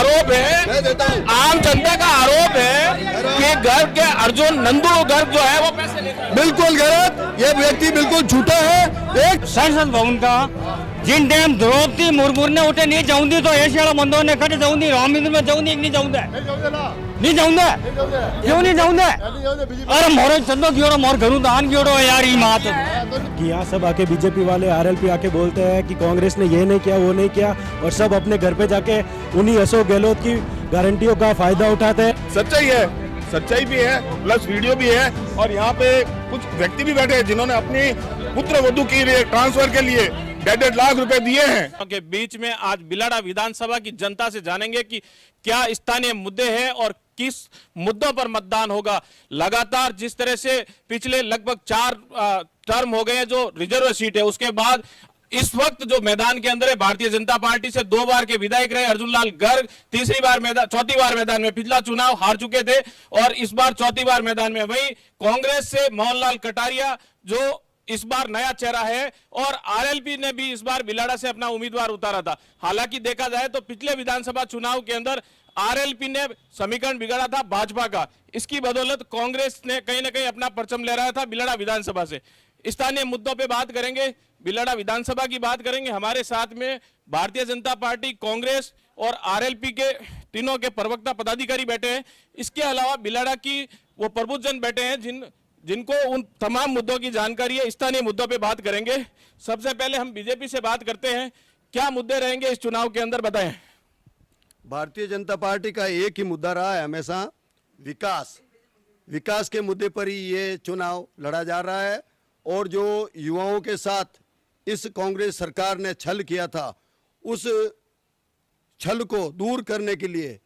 आरोप है, आम जनता का आरोप है कि गर्ग के अर्जुन नंदू गर्ग जो है वो पैसे लेता है। बिल्कुल गलत, ये व्यक्ति बिल्कुल झूठा है। एक संसद भवन का जिन टाइम द्रौपदी मुर्मू ने उठे नहीं जाऊं दी तो ऐसे वाला बंदों ने कटे जाऊं दी राम मंदिर में जाऊं दी नहीं जाऊं दे नहीं जाऊं दे क्यों नहीं जाऊं दे अरे मोरे चंदो क्यों मोर घरू दान क्यों यार ये मात कि यहाँ सब आके बीजेपी वाले आरएलपी आके बोलते हैं कि कांग्रेस ने ये नहीं किया वो नहीं किया और सब अपने घर पे जाके उन्हीं अशोक गहलोत की गारंटियों का फायदा उठाते हैं। सच्चाई है, सच्चाई भी है प्लस वीडियो भी है और यहाँ पे कुछ व्यक्ति भी बैठे हैं जिन्होंने अपनी पुत्र वधू की ट्रांसफर के लिए 1.5 लाख रुपए दिए हैं। के बीच में आज बिलाड़ा विधानसभा की जनता से जानेंगे कि क्या स्थानीय मुद्दे हैं और किस मुद्दों पर मतदान होगा। लगातार जिस तरह से पिछले लगभग 4 टर्म हो गए जो रिजर्व सीट है, उसके बाद इस वक्त जो मैदान के अंदर है भारतीय जनता पार्टी से 2 बार के विधायक रहे अर्जुन लाल गर्ग, चौथी बार मैदान में, पिछला चुनाव हार चुके थे और इस बार चौथी बार मैदान में। वहीं कांग्रेस से मोहनलाल कटारिया जो इस बार नया चेहरा है और आरएलपी ने भी इस बार बिलाड़ा से अपना उम्मीदवार उतारा था। हालांकि देखा जाए तो पिछले विधानसभा चुनाव के अंदर आरएलपी ने समीकरण बिगाड़ा था भाजपा का, इसकी बदौलत कांग्रेस ने कहीं ना कहीं अपना परचम लहराया था बिलाड़ा विधानसभा से। स्थानीय मुद्दों पे बात करेंगे, बिलाड़ा विधानसभा की बात करेंगे। हमारे साथ में भारतीय जनता पार्टी, कांग्रेस और आरएलपी के तीनों के प्रवक्ता पदाधिकारी बैठे हैं। इसके अलावा बिलाड़ा की वो प्रबुद्धजन बैठे हैं जिनको उन तमाम मुद्दों की जानकारी है। स्थानीय मुद्दों पे बात करेंगे। सबसे पहले हम बीजेपी से बात करते हैं, क्या मुद्दे रहेंगे इस चुनाव के अंदर, बताएं। भारतीय जनता पार्टी का एक ही मुद्दा रहा है हमेशा, विकास। विकास के मुद्दे पर ही ये चुनाव लड़ा जा रहा है और जो युवाओं के साथ इस कांग्रेस सरकार ने छल किया था, उस छल को दूर करने के लिए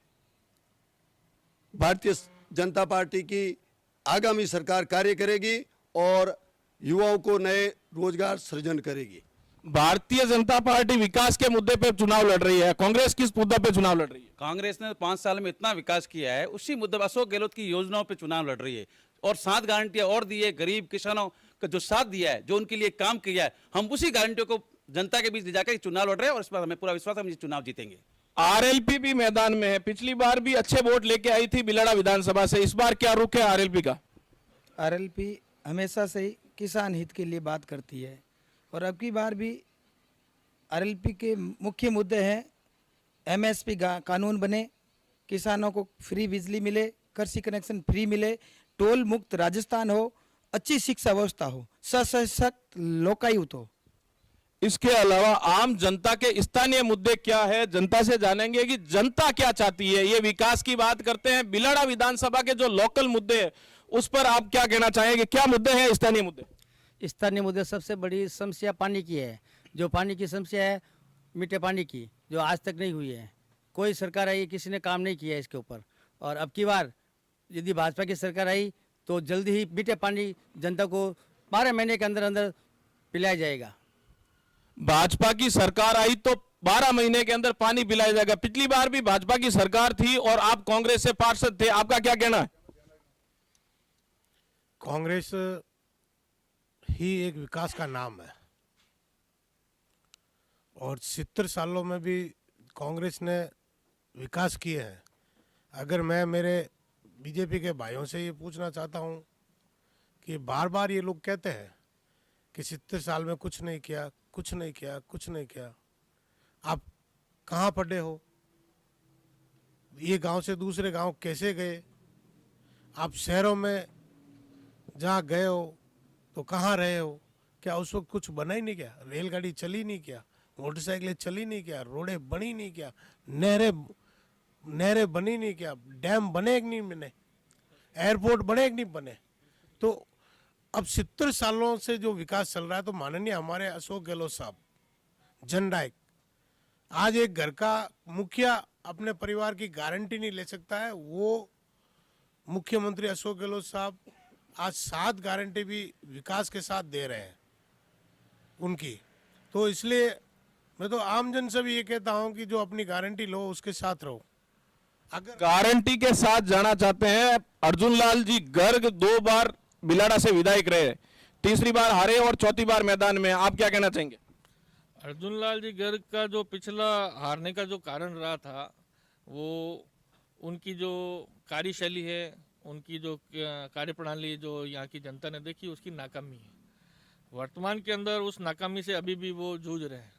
भारतीय जनता पार्टी की आगामी सरकार कार्य करेगी और युवाओं को नए रोजगार सृजन करेगी। भारतीय जनता पार्टी विकास के मुद्दे पे चुनाव लड़ रही है, कांग्रेस किस मुद्दे पे चुनाव लड़ रही है? कांग्रेस ने 5 साल में इतना विकास किया है, उसी मुद्दे पर अशोक गहलोत की योजनाओं पे चुनाव लड़ रही है और 7 गारंटियां और दी है। गरीब किसानों का जो साथ दिया है, जो उनके लिए काम किया है, हम उसी गारंटियों को जनता के बीच ले जाकर चुनाव लड़ रहे हैं और इस पर हमें पूरा विश्वास है हम ये चुनाव जीतेंगे। आरएलपी भी मैदान में है, पिछली बार भी अच्छे वोट लेके आई थी बिलाड़ा विधानसभा से, इस बार क्या रुख है आरएलपी का? आरएलपी हमेशा से ही किसान हित के लिए बात करती है और अब की बार भी आरएलपी के मुख्य मुद्दे हैं एमएसपी कानून बने, किसानों को फ्री बिजली मिले, कृषि कनेक्शन फ्री मिले, टोल मुक्त राजस्थान हो, अच्छी शिक्षा व्यवस्था हो, सशक्त लोकायुक्त हो। इसके अलावा आम जनता के स्थानीय मुद्दे क्या है, जनता से जानेंगे कि जनता क्या चाहती है। ये विकास की बात करते हैं, बिलाड़ा विधानसभा के जो लोकल मुद्दे हैं उस पर आप क्या कहना चाहेंगे, क्या मुद्दे हैं स्थानीय मुद्दे? स्थानीय मुद्दे सबसे बड़ी समस्या पानी की है। जो पानी की समस्या है मीठे पानी की, जो आज तक नहीं हुई है, कोई सरकार आई किसी ने काम नहीं किया है इसके ऊपर। और अब की बार यदि भाजपा की सरकार आई तो जल्दी ही मीठे पानी जनता को 12 महीने के अंदर अंदर पिलाया जाएगा। भाजपा की सरकार आई तो 12 महीने के अंदर पानी पिलाया जाएगा। पिछली बार भी भाजपा की सरकार थी और आप कांग्रेस से पार्षद थे, आपका क्या कहना है? कांग्रेस ही एक विकास का नाम है और 70 सालों में भी कांग्रेस ने विकास किए हैं। अगर मैं मेरे बीजेपी के भाइयों से ये पूछना चाहता हूँ कि बार बार ये लोग कहते हैं कि 70 साल में कुछ नहीं किया, कुछ नहीं किया, कुछ नहीं किया, आप कहाँ पढ़े हो? ये गांव से दूसरे गांव कैसे गए? आप शहरों में जहाँ गए हो तो कहाँ रहे हो? क्या उस वक्त कुछ बना ही नहीं क्या? रेलगाड़ी चली नहीं क्या? मोटरसाइकिलें चली नहीं क्या? रोडें बनी नहीं क्या? नहरें बनी नहीं क्या? डैम बने कि नहीं बने? एयरपोर्ट बने कि नहीं बने? तो अब 70 सालों से जो विकास चल रहा है, तो माननीय हमारे अशोक गहलोत साहब जननायक, आज एक घर का मुखिया अपने परिवार की गारंटी नहीं ले सकता है, वो मुख्यमंत्री अशोक गहलोत साहब आज 7 गारंटी भी विकास के साथ दे रहे हैं उनकी। तो इसलिए मैं तो आमजन से भी ये कहता हूं कि जो अपनी गारंटी लो उसके साथ रहो। अगर गारंटी के साथ जाना चाहते हैं, अर्जुन लाल जी गर्ग 2 बार बिलाड़ा से विधायक रहे, तीसरी बार हारे और चौथी बार मैदान में, आप क्या कहना चाहेंगे? अर्जुन लाल जी गर्ग का जो पिछला हारने का जो कारण रहा था वो उनकी जो कार्यशैली है, उनकी जो कार्यप्रणाली जो यहाँ की जनता ने देखी, उसकी नाकामी है। वर्तमान के अंदर उस नाकामी से अभी भी वो जूझ रहे हैं।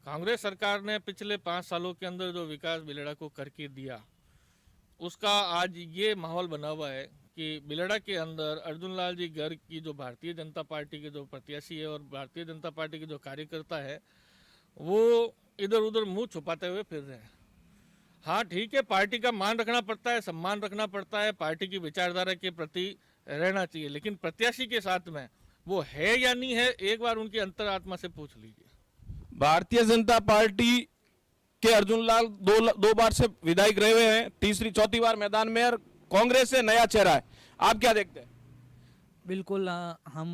कांग्रेस सरकार ने पिछले 5 सालों के अंदर जो विकास बिलेड़ा को करके दिया, उसका आज ये माहौल बना हुआ है कि बिलेड़ा के अंदर अर्जुन लाल जी गर्ग की जो भारतीय जनता पार्टी के जो प्रत्याशी है और भारतीय जनता पार्टी के जो कार्यकर्ता है, वो इधर उधर मुंह छुपाते हुए फिर रहे हैं। हाँ ठीक है, पार्टी का मान रखना पड़ता है, सम्मान रखना पड़ता है, पार्टी की विचारधारा के प्रति रहना चाहिए, लेकिन प्रत्याशी के साथ में वो है या नहीं है, एक बार उनकी अंतरात्मा से पूछ लीजिए। भारतीय जनता पार्टी के अर्जुन लाल दो बार से विधायक रहे हुए हैं, तीसरी चौथी बार मैदान में, और कांग्रेस से नया चेहरा है। आप क्या देखते हैं? बिल्कुल हम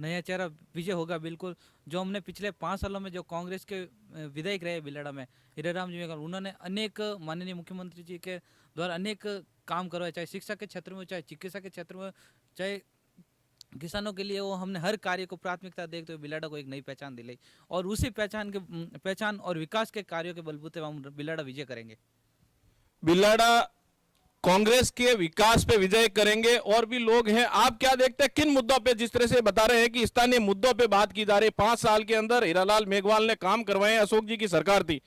नया चेहरा विजय होगा बिल्कुल। जो हमने पिछले 5 सालों में जो कांग्रेस के विधायक रहे बिलेड़ा में, हीराराम जी मेघवाल, उन्होंने अनेक माननीय मुख्यमंत्री जी के द्वारा अनेक काम करवाए, चाहे शिक्षा के क्षेत्र में, चाहे चिकित्सा के क्षेत्र में, चाहे किसानों के लिए। वो हमने हर कार्य को प्राथमिकता देखते हुए बिलेड़ा को एक नई पहचान दिलाई, और उसी पहचान और विकास के कार्यों के बलबूते हम बिलेड़ा विजय करेंगे। बिलेड़ा कांग्रेस के विकास पे विजय करेंगे। और भी लोग हैं, आप क्या देखते हैं किन मुद्दों पे, जिस तरह से बता रहे हैं कि स्थानीय मुद्दों पे बात की जा रही है? 5 साल के अंदर हीरालाल मेघवाल ने काम करवाए, अशोक जी की सरकार थी।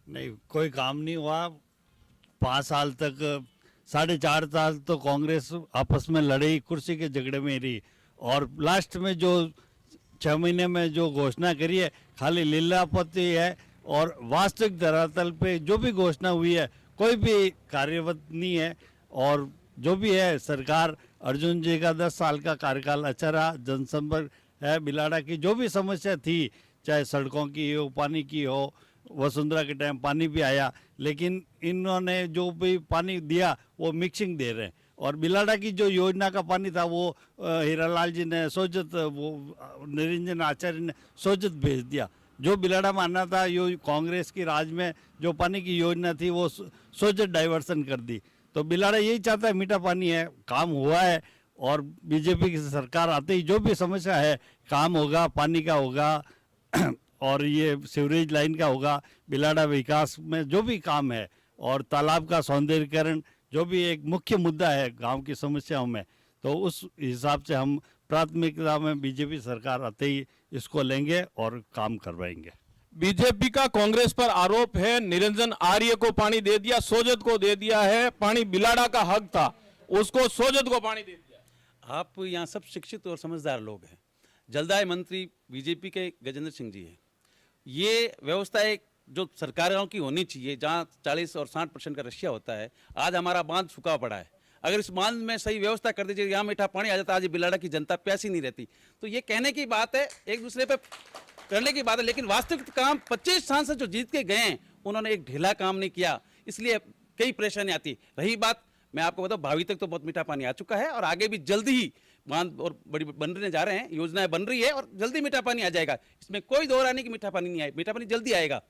नहीं, कोई काम नहीं हुआ 5 साल तक। 4.5 साल तो कांग्रेस आपस में लड़ी, कुर्सी के झगड़े में रही, और लास्ट में जो 6 महीने में जो घोषणा करी है, खाली लीलापति है, और वास्तविक धरातल पे जो भी घोषणा हुई है कोई भी कार्यवत नहीं है। और जो भी है, सरकार अर्जुन जी का 10 साल का कार्यकाल अच्छा रहा, जनसंपर्क है, बिलाड़ा की जो भी समस्या थी, चाहे सड़कों की हो, पानी की हो, वसुंधरा के टाइम पानी भी आया, लेकिन इन्होंने जो भी पानी दिया वो मिक्सिंग दे रहे हैं। और बिलाड़ा की जो योजना का पानी था वो हीरालाल जी ने सोजत, वो निरंजन आचार्य ने सोजत भेज दिया। जो बिलाड़ा मानना था, यो कांग्रेस की राज में जो पानी की योजना थी वो सोजत डाइवर्सन कर दी। तो बिलाड़ा यही चाहता है, मीठा पानी है, काम हुआ है, और बीजेपी की सरकार आते ही जो भी समस्या है काम होगा, पानी का होगा और ये सीवरेज लाइन का होगा, बिलाड़ा विकास में जो भी काम है, और तालाब का सौंदर्यीकरण जो भी एक मुख्य मुद्दा है गांव की समस्याओं में, तो उस हिसाब से हम प्राथमिकता में बीजेपी सरकार आते ही इसको लेंगे और काम करवाएंगे। बीजेपी का कांग्रेस पर आरोप है, निरंजन आर्य को पानी दे दिया, सोजत को दे दिया है। पानी बिलाड़ा का हक था, उसको सोजत को पानी दे दिया। आप यहाँ सब शिक्षित और समझदार लोग हैं। जलदाय मंत्री बीजेपी के गजेंद्र सिंह जी हैं। ये व्यवस्था एक जो सरकारों की होनी चाहिए, जहाँ 40 और 60% का रशिया होता है। आज हमारा बांध सूखा पड़ा है, अगर इस बांध में सही व्यवस्था कर दीजिए, यहाँ मीठा पानी आ जाता, आज बिलाड़ा की जनता प्यासी नहीं रहती। तो ये कहने की बात है, एक दूसरे पे करने की बात है, लेकिन वास्तविक काम 25 सांसद जो जीत के गए हैं, उन्होंने एक ढीला काम नहीं किया, इसलिए कई परेशानी आती। रही बात, मैं आपको बताऊं, भावी तक तो बहुत मीठा पानी आ चुका है, और आगे भी जल्दी ही बांध और बड़ी बनने जा रहे हैं, योजनाएं बन रही है, और जल्दी मीठा पानी आ जाएगा। इसमें कोई दो राय नहीं कि मीठा पानी नहीं आए, मीठा पानी जल्दी आएगा।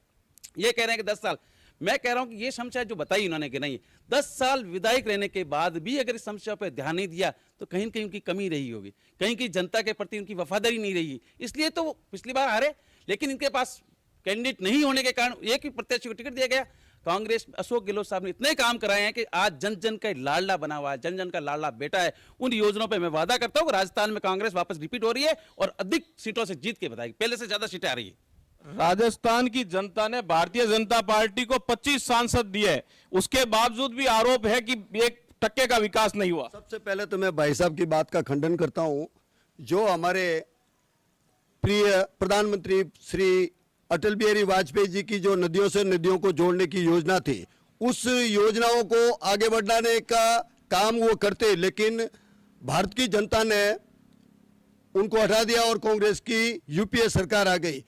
ये कह रहे हैं कि 10 साल, मैं कह रहा हूं कि ये समस्या जो बताई उन्होंने कि नहीं, 10 साल विधायक रहने के बाद भी अगर इस समस्या पर ध्यान नहीं दिया तो कहीं न कहीं उनकी कमी रही होगी, कहीं की जनता के प्रति उनकी वफादारी नहीं रही, इसलिए तो पिछली बार हारे। लेकिन इनके पास कैंडिडेट नहीं होने के कारण एक ही प्रत्याशी को टिकट दिया गया। कांग्रेस अशोक गहलोत साहब ने इतने काम कराए हैं कि आज जन जन का लाडला बना हुआ है, जन जन का लाडला बेटा है। उन योजनाओं पे मैं वादा करता हूं, राजस्थान में कांग्रेस वापस रिपीट हो रही है और अधिक सीटों से जीत के बताएगी, पहले से ज्यादा सीटें आ रही है। राजस्थान की जनता ने भारतीय जनता पार्टी को 25 सांसद दिए, उसके बावजूद भी आरोप है कि 1% का विकास नहीं हुआ। सबसे पहले तो मैं भाई साहब की बात का खंडन करता हूं। जो हमारे प्रिय प्रधानमंत्री श्री अटल बिहारी वाजपेयी जी की जो नदियों से नदियों को जोड़ने की योजना थी, उस योजनाओं को आगे बढ़ाने का काम वो करते, लेकिन भारत की जनता ने उनको हटा दिया और कांग्रेस की यूपीए सरकार आ गई।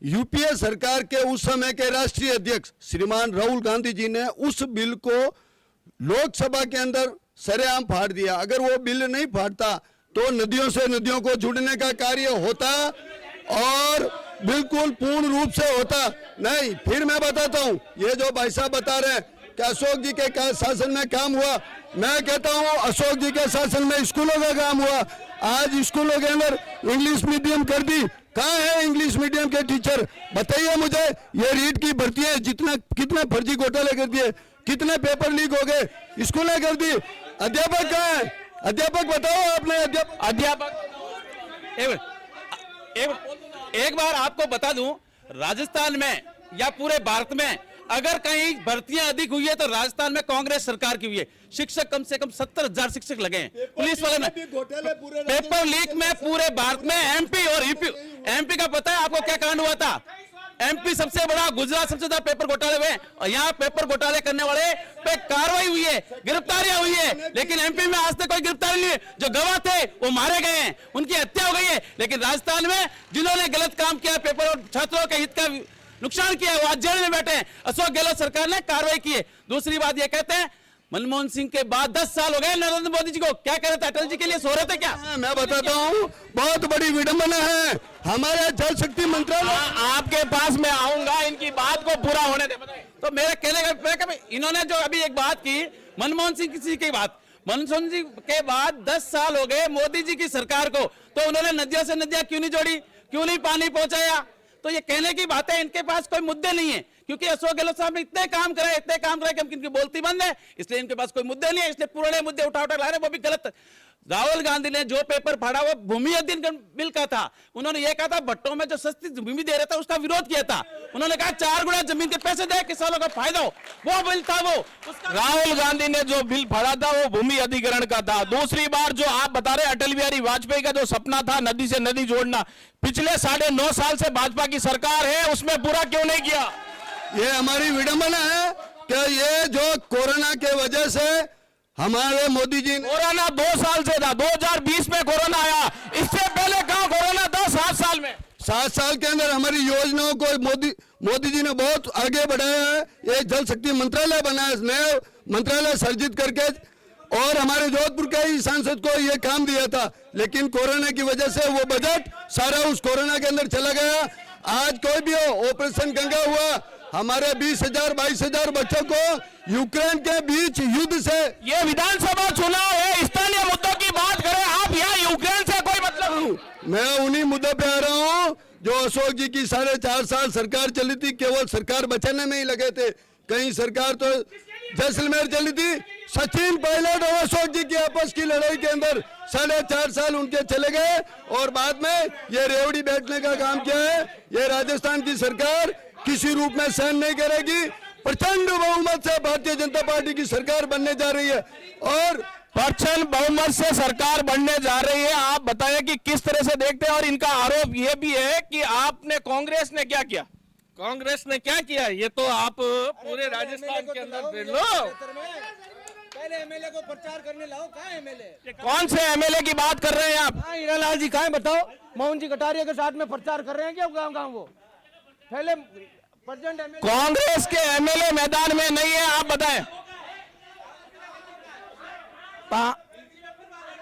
यूपीए सरकार के उस समय के राष्ट्रीय अध्यक्ष श्रीमान राहुल गांधी जी ने उस बिल को लोकसभा के अंदर सरेआम फाड़ दिया। अगर वो बिल नहीं फाड़ता तो नदियों से नदियों को जोड़ने का कार्य होता और बिल्कुल पूर्ण रूप से होता नहीं। फिर मैं बताता हूं, ये जो भाई साहब बता रहे हैं कि अशोक जी के शासन में काम हुआ, मैं कहता हूं अशोक जी के शासन में स्कूलों का काम हुआ। आज स्कूलों के अंदर इंग्लिश मीडियम कर दी, कहाँ है इंग्लिश मीडियम के टीचर? बताइए मुझे। ये रीट की भर्तियां कितने फर्जी घोटाले कर दिए, कितने पेपर लीक हो गए, स्कूलें कर दी। अध्यापक कहाँ है? अध्यापक बताओ आपने। अध्यापक एक बार आपको बता दूं, राजस्थान में या पूरे भारत में अगर कहीं भर्तियां अधिक हुई है तो राजस्थान में कांग्रेस सरकार की हुई है। शिक्षक कम से कम 70,000 शिक्षक लगे हैं पुलिस वाले में। पेपर लीक में पूरे भारत में एमपी और यूपी, एमपी का पता है आपको क्या कांड हुआ था? एमपी सबसे बड़ा, गुजरात सबसे ज्यादा पेपर घोटाले हुए और यहाँ पेपर घोटाले करने वाले पे कार्रवाई हुई है, गिरफ्तारियां हुई है, लेकिन एमपी में आज तक कोई गिरफ्तारी नहीं है। जो गवाह थे वो मारे गए हैं, उनकी हत्या हो गई है। लेकिन राजस्थान में जिन्होंने गलत काम किया, पेपर और छात्रों के हित का नुकसान किया, वो आज जेल में बैठे हैं। अशोक गहलोत सरकार ने कार्रवाई की है। दूसरी बात ये कहते हैं मनमोहन सिंह के बाद 10 साल हो गए नरेंद्र मोदी जी को, क्या कह रहे थे? अटल जी के लिए सो रहे थे क्या? मैं बताता हूँ, बहुत बड़ी विडंबना है। हमारे जल शक्ति मंत्रालय, आपके पास मैं आऊंगा, इनकी बात को पूरा होने दे। तो मेरे कहने का इन्होंने जो अभी एक बात की मनमोहन सिंह किसी की बात, मनमोहन सिंह के बाद 10 साल हो गए मोदी जी की सरकार को, तो उन्होंने नदियों से नदियां क्यों नहीं जोड़ी, क्यों नहीं पानी पहुंचाया? तो ये कहने की बात है, इनके पास कोई मुद्दे नहीं है, क्योंकि अशोक गहलोत साहब ने इतने काम कराए कि हम इनकी बोलती बंद है, इसलिए इनके पास कोई मुद्दे नहीं है, इसलिए पुराने मुद्दे उठा ला रहे, वो भी गलत। राहुल गांधी ने जो पेपर फाड़ा वो भूमि अधिग्रहण बिल का था। उन्होंने ये कहा था भट्टों में जो सस्ती भूमि दे रहा था उसका विरोध किया था। उन्होंने कहा 4 गुना जमीन के पैसे दे, किसानों का फायदा हो, वो बिल था वो। राहुल गांधी ने जो बिल फाड़ा था वो भूमि अधिग्रहण का था। दूसरी बार जो आप बता रहे अटल बिहारी वाजपेयी का जो सपना था नदी से नदी जोड़ना, पिछले 9.5 साल से भाजपा की सरकार है, उसमें पूरा क्यों नहीं किया? ये हमारी विडंबना है कि ये जो कोरोना के वजह से हमारे मोदी जी ने, कोरोना 2 साल से था, 2020 में कोरोना आया, इससे पहले कहां कोरोना था? 7 साल में, 7 साल के अंदर हमारी योजनाओं को मोदी जी ने बहुत आगे बढ़ाया है। एक जल शक्ति मंत्रालय बनाया, नया मंत्रालय सर्जित करके, और हमारे जोधपुर के ही सांसद को ये काम दिया था, लेकिन कोरोना की वजह से वो बजट सारा उस कोरोना के अंदर चला गया। आज कोई भी हो, ऑपरेशन गंगा हुआ, हमारे 20,000 22,000 बच्चों को यूक्रेन के बीच युद्ध से, ये विधानसभा चुनाव है, स्थानीय मुद्दों की बात करें आप, यहाँ यूक्रेन से कोई मतलब? मैं उन्हीं मुद्दों पे आ रहा हूँ जो अशोक जी की 4.5 साल सरकार चली थी, केवल सरकार बचाने में ही लगे थे। कहीं सरकार तो जैसलमेर चली थी, सचिन पायलट और अशोक जी की आपस की लड़ाई के अंदर 4.5 साल उनके चले गए, और बाद में ये रेवड़ी बैठने का काम किया है। ये राजस्थान की सरकार किसी रूप में सहन नहीं करेगी। प्रचंड बहुमत से भारतीय जनता पार्टी की सरकार बनने जा रही है, और प्रचंड बहुमत से सरकार बनने जा रही है। आप बताएं कि किस तरह से देखते हैं। और इनका आरोप ये भी है कि आपने, कांग्रेस ने क्या किया? कांग्रेस ने क्या किया ये तो आप पूरे राजस्थान के अंदर देख लो। पहले एमएलए को प्रचार करने लाओ, कहाँ एमएलए? कौन से एमएलए की बात कर रहे हैं आप? हीरालाल जी कहाँ है बताओ? मोहन जी कटारिया के साथ में प्रचार कर रहे हैं क्या गाँव वो? पहले प्रेसिडेंट एमएलए, कांग्रेस के एमएलए मैदान में नहीं है, आप बताएं।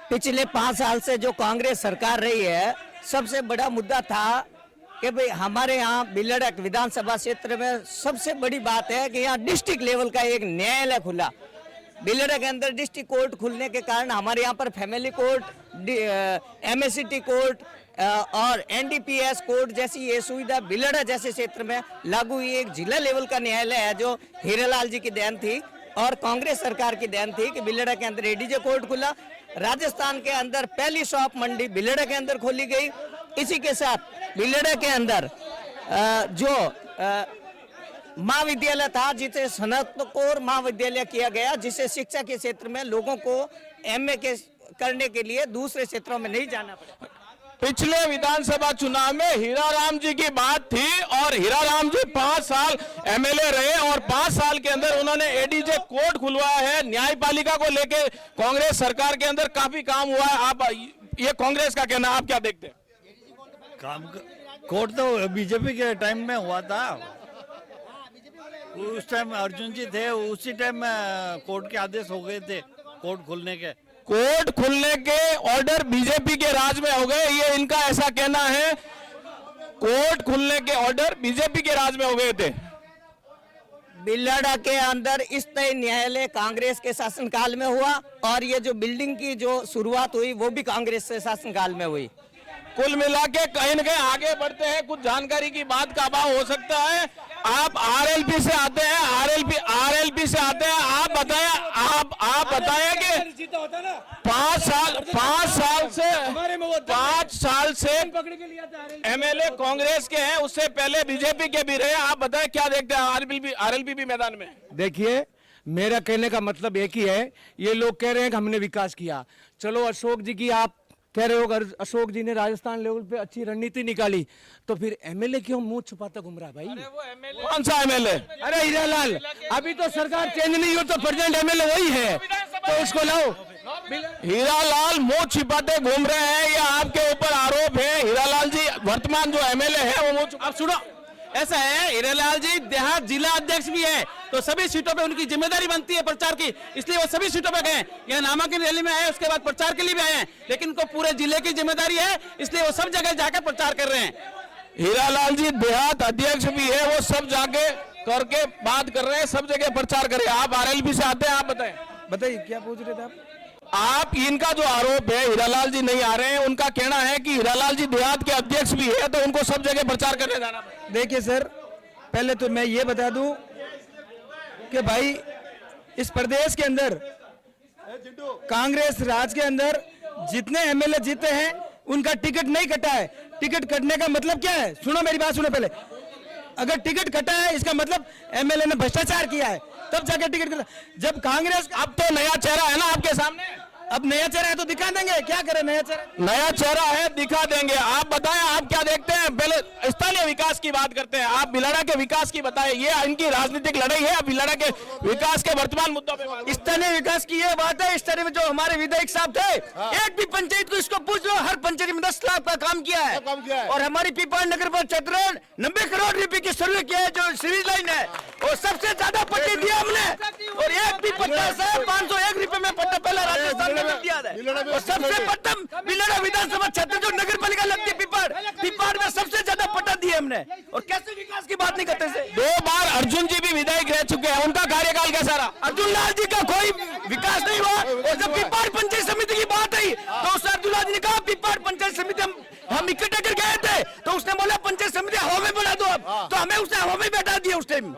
पिछले 5 साल से जो कांग्रेस सरकार रही है, सबसे बड़ा मुद्दा था कि भाई हमारे यहाँ बिलड़क विधानसभा क्षेत्र में सबसे बड़ी बात है कि यहाँ डिस्ट्रिक्ट लेवल का एक न्यायालय खुला। बिलड़ा के अंदर डिस्ट्रिक्ट कोर्ट खुलने के कारण हमारे यहाँ पर फैमिली कोर्ट, एमएससीटी कोर्ट और एनडीपीएस कोर्ट जैसी ये सुविधा बिलड़ा जैसे क्षेत्र में लागू हुई। एक जिला लेवल का न्यायालय है जो हीरालाल जी की देन थी और कांग्रेस सरकार की देन थी कि बिलड़ा के अंदर एडीजे कोर्ट खुला। राजस्थान के अंदर पहली शॉप मंडी बिलड़ा के अंदर खोली गई। इसी के साथ बिलड़ा के अंदर जो महाविद्यालय था जिसे स्नातकोत्तर महाविद्यालय किया गया, जिससे शिक्षा के क्षेत्र में लोगों को एमए के करने के लिए दूसरे क्षेत्रों में नहीं जाना पड़ा। पिछले विधानसभा चुनाव में हीराराम जी की बात थी और हीराराम जी 5 साल एमएलए रहे और 5 साल के अंदर उन्होंने एडीजे कोर्ट खुलवाया है। न्यायपालिका को लेके कांग्रेस सरकार के अंदर काफी काम हुआ है। आप ये कांग्रेस का कहना, आप क्या देखते हैं? काम कोर्ट तो बीजेपी के टाइम में हुआ था, उस टाइम अर्जुन जी थे, उसी टाइम कोर्ट के आदेश हो गए थे कोर्ट खुलने के। कोर्ट खुलने के ऑर्डर बीजेपी के राज में हो गए, ये इनका ऐसा कहना है। कोर्ट खुलने के ऑर्डर बीजेपी के राज में हो गए थे। बिलड़ा के अंदर स्थायी न्यायालय कांग्रेस के शासनकाल में हुआ और ये जो बिल्डिंग की जो शुरुआत हुई वो भी कांग्रेस के शासनकाल में हुई। कुल मिला के कहीं न कहीं आगे बढ़ते हैं, कुछ जानकारी की बात का अभाव हो सकता है। आप आरएलपी से आते हैं, आरएलपी से आते हैं, आप बताएं कि 5 साल से एमएलए कांग्रेस के हैं, उससे पहले बीजेपी के भी रहे। आप बताएं क्या देखते हैं आरएलपी भी मैदान में? देखिए, मेरा कहने का मतलब एक ही है, ये लोग कह रहे हैं कि हमने विकास किया। चलो अशोक जी की आप कह रहे हो, अगर अशोक जी ने राजस्थान लेवल पे अच्छी रणनीति निकाली, तो फिर एमएलए क्यों मुंह छुपाता घूम रहा है भाई? कौन सा एमएलए? अरे हीरालाल, अभी तो सरकार चेंज नहीं हो तो प्रेजेंट एमएलए वही है, तो इसको लाओ। हीरालाल मुंह छिपाते घूम रहे हैं, ये आपके ऊपर आरोप है। हीरालाल जी वर्तमान जो एमएलए है वो मुंह, अब सुनो, ऐसा है, हीरालाल जी देहात जिला अध्यक्ष भी है, तो सभी सीटों पे उनकी जिम्मेदारी बनती है प्रचार की, इसलिए वो सभी सीटों पे गए। यहाँ नामांकन रैली में आए, उसके बाद प्रचार के लिए भी आए हैं, लेकिन उनको पूरे जिले की जिम्मेदारी है, इसलिए वो सब जगह जाकर प्रचार कर रहे हैं। हीरालाल जी देहात अध्यक्ष भी है, वो सब जाके करके बात कर रहे हैं, सब जगह प्रचार कर रहे हैं। आप आरएलपी से आते हैं, आप बताइए क्या पूछ रहे थे आप? आप इनका जो आरोप है हीरालाल जी नहीं आ रहे हैं, उनका कहना है कि हीरालाल जी देहात के अध्यक्ष भी है, तो उनको सब जगह प्रचार करने जाना पड़ेगा। देखिए सर, पहले तो मैं ये बता दूं कि भाई इस प्रदेश के अंदर कांग्रेस राज के अंदर जितने एमएलए जीते हैं उनका टिकट नहीं कटा है। टिकट कटने का मतलब क्या है? सुनो मेरी बात सुनो पहले। अगर टिकट कटा है इसका मतलब एमएलए ने भ्रष्टाचार किया है, तब जाके टिकट कटा। जब कांग्रेस, अब तो नया चेहरा है ना आपके सामने, अब नया चेहरा है तो दिखा देंगे, क्या करें? नया चेहरा है, दिखा देंगे। आप बताएं, आप क्या देखते हैं? पहले स्थानीय विकास की बात करते हैं, आप बिलाड़ा के विकास की बताएं। ये इनकी राजनीतिक लड़ाई है, बिलाड़ा के विकास के वर्तमान मुद्दों पे। स्थानीय विकास की ये बात है, स्थानीय में जो हमारे विधायक साहब थे, एक भी पंचायत को इसको पूछ लो, हर पंचायत में 10 लाख का काम किया है। और हमारी पीपाड़ नगर पर क्षेत्र 90 करोड़ रुपए की सर्वे किया है, जो सीरीज लाइन है, और सबसे ज्यादा पट्टे दिया हमने, और एक भी पट्टा है 501 रुपए में पट्टा पहला राजस्थान में दिया है। और सबसे प्रथम बिलाड़ा विधानसभा क्षेत्र जो नगर पालिका लगती है पीपाड़ में सबसे ज्यादा पट्टा दिए हमने। और कैसे विकास की बात नहीं करते से? 2 बार अर्जुन जी भी विधायक रह चुके हैं, उनका कार्यकाल कैसा रहा? अर्जुन लाल जी का कोई विकास नहीं हुआ। और जब पीपाड़ पंचायत समिति की बात आई तो उस अर्जुन लाल जी ने कहा पीपाड़ पंचायत समिति हम इकट्ठे कर गए थे, तो उसने बोला पंचायत समिति हवा में बना दो, अब तो हमें उसने हवा में बैठा दिया उस टाइम।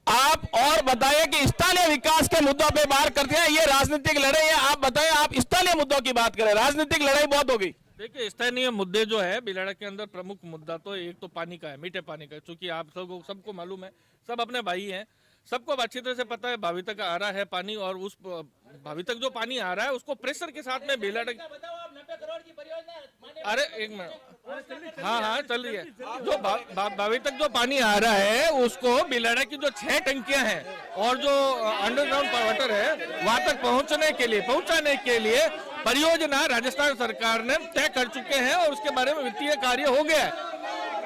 आप और बताइए कि स्थानीय विकास के मुद्दों पे बात करते हैं, ये राजनीतिक लड़ाई है। आप बताएं, आप स्थानीय मुद्दों की बात करें, राजनीतिक लड़ाई बहुत होगी। देखिए, स्थानीय मुद्दे जो है बिलाड़ा के अंदर प्रमुख मुद्दा तो एक तो पानी का है, मीठे पानी का, क्योंकि आप सबको मालूम है, सब अपने भाई हैं, सबको अच्छी तरह से पता है भावी तक आ रहा है पानी, और उस भावी तक जो पानी आ रहा है उसको प्रेशर के साथ में बिलाड़ा, अरे एक मिनट, हाँ चल रही है, जो भावी तक जो पानी आ रहा है उसको बिलाड़ा की जो 6 टंकियां हैं और जो अंडरग्राउंड वाटर है वहां तक पहुंचाने के लिए परियोजना राजस्थान सरकार ने तय कर चुके हैं, और उसके बारे में वित्तीय कार्य हो गया है।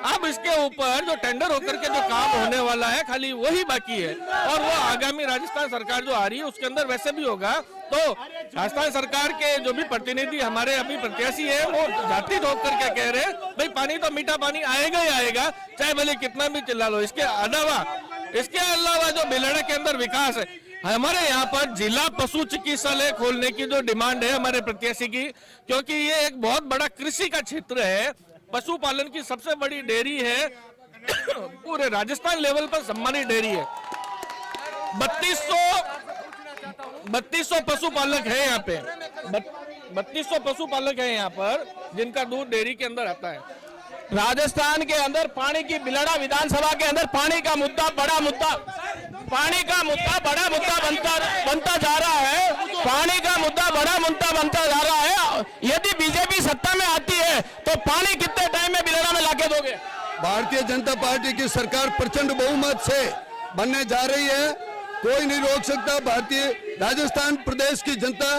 अब इसके ऊपर जो टेंडर होकर के जो काम होने वाला है खाली वही बाकी है, और वो आगामी राजस्थान सरकार जो आ रही है उसके अंदर वैसे भी होगा। तो राजस्थान सरकार के जो भी प्रतिनिधि हमारे अभी प्रत्याशी है वो जाति ठोक करके कह रहे हैं भाई पानी तो मीठा पानी आएगा ही आएगा, चाहे भले कितना भी चिल्ला लो। इसके अलावा जो बिलाड़ा के अंदर विकास है, हमारे यहाँ पर जिला पशु चिकित्सालय खोलने की जो डिमांड है हमारे प्रत्याशी की, क्योंकि ये एक बहुत बड़ा कृषि का क्षेत्र है, पशुपालन की सबसे बड़ी डेयरी है, पूरे राजस्थान लेवल पर सम्मानित डेयरी है। 3200 पशुपालक है यहाँ पे, 3200 पशुपालक है यहाँ पर जिनका दूध डेयरी के अंदर आता है। राजस्थान के अंदर पानी की, बिलाड़ा विधानसभा के अंदर पानी का मुद्दा बड़ा मुद्दा बनता जा रहा है, पानी का मुद्दा बड़ा मुद्दा बनता जा रहा है। यदि बीजेपी सत्ता में आती है तो पानी कितने टाइम में बिलाड़ा में लाके दोगे? भारतीय जनता पार्टी की सरकार प्रचंड बहुमत से बनने जा रही है, कोई नहीं रोक सकता। भारतीय राजस्थान प्रदेश की जनता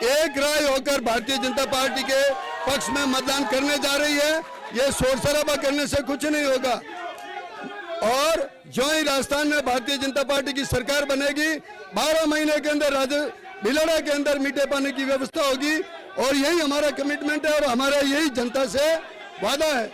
एक राय होकर भारतीय जनता पार्टी के पक्ष में मतदान करने जा रही है। ये शोर शराबा करने से कुछ नहीं होगा, और जो ही राजस्थान में भारतीय जनता पार्टी की सरकार बनेगी 12 महीने के अंदर बिलाड़ा के अंदर मीठे पानी की व्यवस्था होगी, और यही हमारा कमिटमेंट है और हमारा यही जनता से वादा है।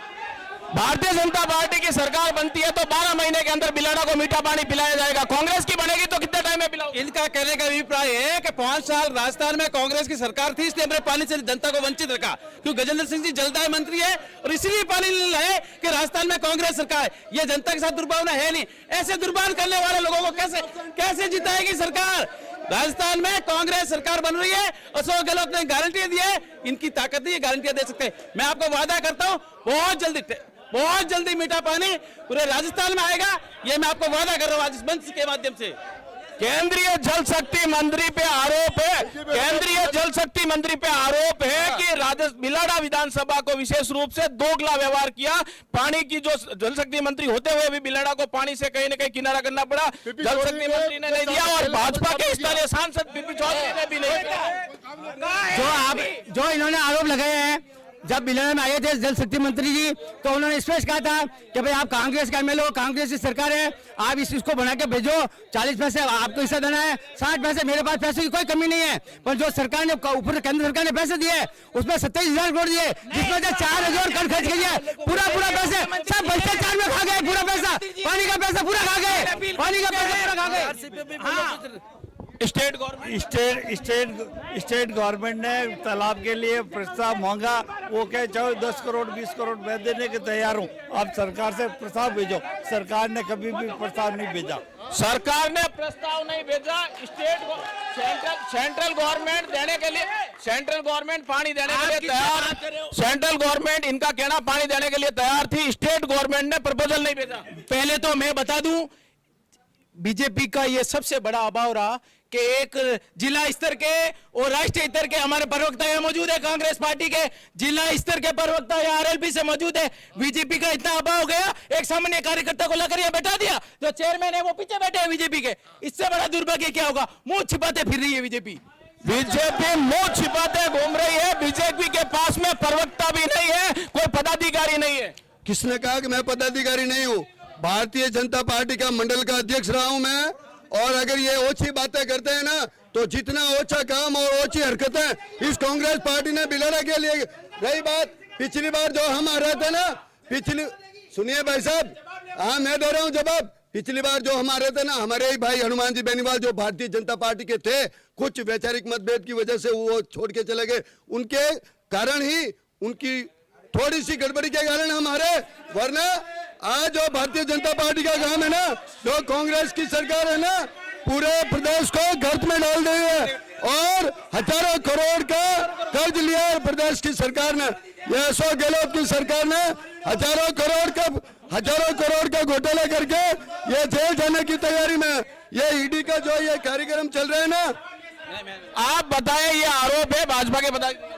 भारतीय जनता पार्टी की सरकार बनती है तो 12 महीने के अंदर बिलाड़ा को मीठा पानी पिलाया जाएगा। कांग्रेस की बनेगी तो कितने टाइम में पिलाओगे? इनका इनका कहने का अभिप्राय है कि 5 साल राजस्थान में कांग्रेस की सरकार थी, इसलिए हमने पानी से जनता को वंचित रखा, क्योंकि गजेंद्र सिंह जी जलदाय मंत्री है और इसीलिए पानी नहीं लाए कि राजस्थान में कांग्रेस सरकार है। यह जनता के साथ दुर्भावना है नहीं। ऐसे दुर्भावना करने वाले लोगों को कैसे जिताएगी सरकार? राजस्थान में कांग्रेस सरकार बन रही है, अशोक गहलोत ने गारंटी दी है, इनकी ताकत नहीं है गारंटियां दे सकते। मैं आपको वादा करता हूं बहुत जल्दी मीठा पानी पूरे राजस्थान में आएगा, ये मैं आपको वादा कर रहा हूं आज इस मंच के माध्यम से। केंद्रीय जल शक्ति मंत्री पे आरोप है, केंद्रीय जल शक्ति मंत्री पे आरोप है कि बिलाड़ा विधानसभा को विशेष रूप से दोगला व्यवहार किया। पानी की जो जल शक्ति मंत्री होते हुए भी बिलाड़ा को पानी से कहीं न कहीं किनारा करना पड़ा। जल शक्ति मंत्री ने नहीं दिया और भाजपा के स्थानीय सांसद बीपी चौधरी ने भी नहीं दिया। जो इन्होंने आरोप लगाए हैं, जब बिलाड़ा में आए थे जल शक्ति मंत्री जी, तो उन्होंने स्पष्ट कहा था कि भाई आप कांग्रेस का एमएलए हो, कांग्रेस की सरकार है, आप इसको बना के भेजो, 40 पैसे आपको हिस्सा देना है, 60 पैसे मेरे पास पैसे की कोई कमी नहीं है। पर जो सरकार ने ऊपर केंद्र सरकार ने पैसे दिए उसमें 27,000 करोड़ दिए, जिसमें से 4,000 करोड़ खर्च किए, पूरा पैसे सब भ्रष्टाचार में खा गए, पूरा पैसा पानी का पैसा पूरा खा गए, पानी का पैसा पूरा खा गए। स्टेट गवर्नमेंट ने तालाब के लिए प्रस्ताव मांगा, वो कहे चाहे 10 करोड़ 20 करोड़ मैं देने के तैयार हूँ, आप सरकार से प्रस्ताव भेजो। सरकार ने कभी भी प्रस्ताव नहीं भेजा, सरकार ने प्रस्ताव नहीं भेजा। सेंट्रल गवर्नमेंट देने के लिए, सेंट्रल गवर्नमेंट पानी देने के लिए तैयार, सेंट्रल गवर्नमेंट इनका कहना पानी देने के लिए तैयार थी, स्टेट गवर्नमेंट ने प्रपोजल नहीं भेजा। पहले तो मैं बता दूं, बीजेपी का ये सबसे बड़ा अभाव रहा कि एक जिला स्तर के और राष्ट्रीय स्तर के हमारे प्रवक्ता यहाँ मौजूद है, कांग्रेस पार्टी के जिला स्तर के प्रवक्ता यहाँ आरएलपी से मौजूद है। बीजेपी का इतना अभाव हो गया, एक सामान्य कार्यकर्ता को लाकर यहाँ बैठा दिया, जो चेयरमैन है वो पीछे बैठे हैं बीजेपी के। इससे बड़ा दुर्भाग्य क्या होगा? मुंह छिपाते फिर रही है बीजेपी मुंह छिपाते घूम रही है। बीजेपी के पास में प्रवक्ता भी नहीं है, कोई पदाधिकारी नहीं है। किसने कहा कि मैं पदाधिकारी नहीं हूँ? भारतीय जनता पार्टी का मंडल का अध्यक्ष रहा हूं मैं, और अगर ये ओछी बातें करते हैं ना, तो जितना ओछा काम और ओछी हरकतें इस कांग्रेस पार्टी ने बिलाड़ा के लिए। रही बात पिछली बार जो हम आ रहे थे ना, सुनिए भाई साहब, हाँ मैं दे रहा हूं जवाब। पिछली बार जो हम आ रहे थे ना, हमारे ही भाई हनुमान जी बेनीवाल जो भारतीय जनता पार्टी के थे, कुछ वैचारिक मतभेद की वजह से वो छोड़ के चले गए, उनके कारण ही, उनकी थोड़ी सी गड़बड़ी के कारण हम हारे, वरना आज जो भारतीय जनता पार्टी का काम है ना, जो कांग्रेस की सरकार है ना, पूरे प्रदेश को गर्त में डाल रही है और हजारों करोड़ का कर्ज लिया है प्रदेश की सरकार ने। यह अशोक गहलोत की सरकार ने हजारों करोड़ का घोटाला करके ये जेल जाने की तैयारी में। ये ईडी का जो ये कार्यक्रम चल रहे हैं ना, आप बताएं, ये आरोप है भाजपा के पदाधिकारी।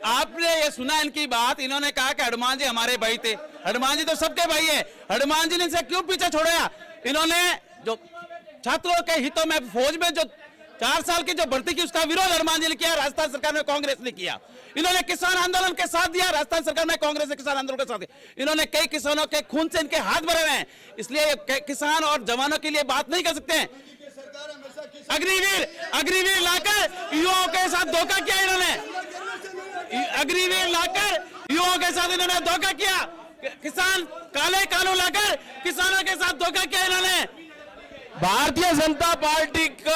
आपने ये सुना इनकी बात? इन्होंने कहा कि हनुमान जी हमारे भाई थे। हनुमान जी तो सबके भाई है, हनुमान जी ने इनसे क्यों पीछे छोड़ा? इन्होंने जो छात्रों के हितों में फौज में जो 4 साल की जो भर्ती की, उसका विरोध हनुमान जी ने किया, राजस्थान सरकार में कांग्रेस ने किया। इन्होंने किसान आंदोलन के साथ दिया, राजस्थान सरकार में कांग्रेस ने किसान आंदोलन के साथ दिया। इन्होंने कई किसानों के खून से इनके हाथ भरे हुए हैं, इसलिए किसान और जवानों के लिए बात नहीं कर सकते हैं। अग्निवीर लाकर युवाओं के साथ धोखा किया इन्होंने, अग्निवीर लाकर युवाओं के साथ इन्होंने धोखा किया, किसान काले कानून लाकर किसानों के साथ धोखा किया इन्होंने। भारतीय जनता पार्टी के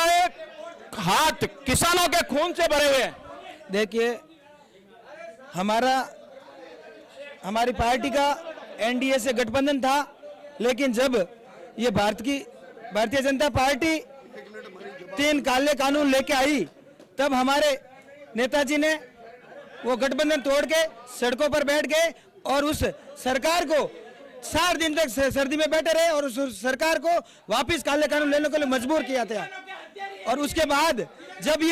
हाथ किसानों के खून से भरे हुए हैं। देखिए, हमारी पार्टी का एनडीए से गठबंधन था, लेकिन जब ये भारतीय जनता पार्टी 3 काले कानून लेके आई, तब हमारे नेताजी ने वो गठबंधन तोड़ के सड़कों पर बैठ गए और उस सरकार को 4 दिन तक सर्दी में बैठे रहे और उस सरकार को वापस काले कानून लेने के लिए मजबूर किया था। और उसके बाद जब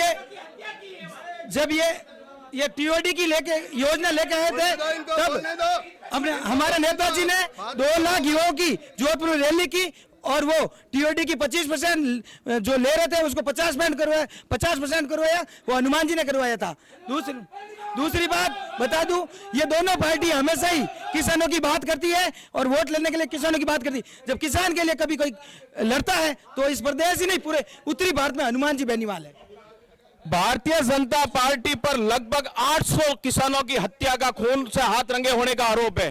ये टीओडी की योजना लेके आए थे, तब हमारे नेताजी ने 2 लाख युवाओं की जोधपुर रैली की और वो टीओडी की 25% जो ले रहे थे उसको 50% करवाया, वो हनुमान जी ने करवाया था। दूसरी बात बता दूं, ये दोनों पार्टी हमेशा ही किसानों की बात करती है और वोट लेने के लिए किसानों की बात करती है। जब किसान के लिए कभी कोई लड़ता है तो इस प्रदेश ही नहीं, पूरे उत्तरी भारत में हनुमान जी बेनीवाल है। भारतीय जनता पार्टी पर लगभग 800 किसानों की हत्या का खून से हाथ रंगे होने का आरोप है।